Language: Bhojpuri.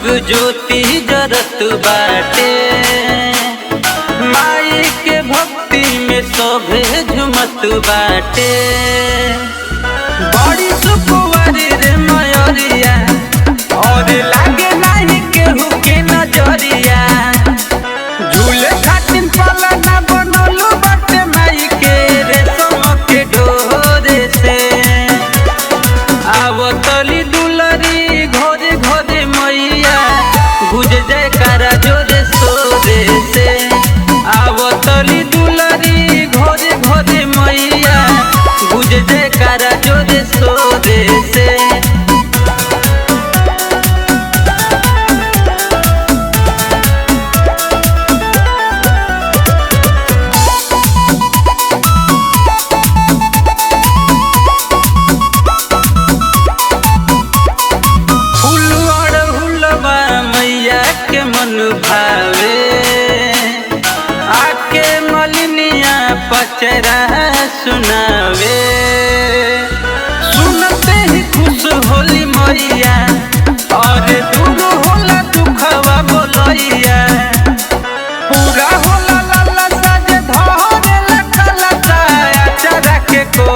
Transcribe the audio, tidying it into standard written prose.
ज्योति जरत बाटे, माई के भक्ति में शोभे झुमत बाटे। बड़ी सुकुवारी रे मयरिया और लागे नहीं केहू के नजरिया। झूले खातिन पलना बनलू बाटे माई के रेशम के डोरे से। आवतली दुलरी घोरे घोरे मैया गुज जयकारा जोरे सोरे से। आवतली दुलरी घोरे घोरे मैया गुज जयकारा जोरे सोरे से। मन भावे आके मलिनिया पचरा सुनावे। सुनते ही खुश होली मैया और दूर होला दुखवा बोलैया। पूरा होला लाला साज धरे लखला साया चरा के को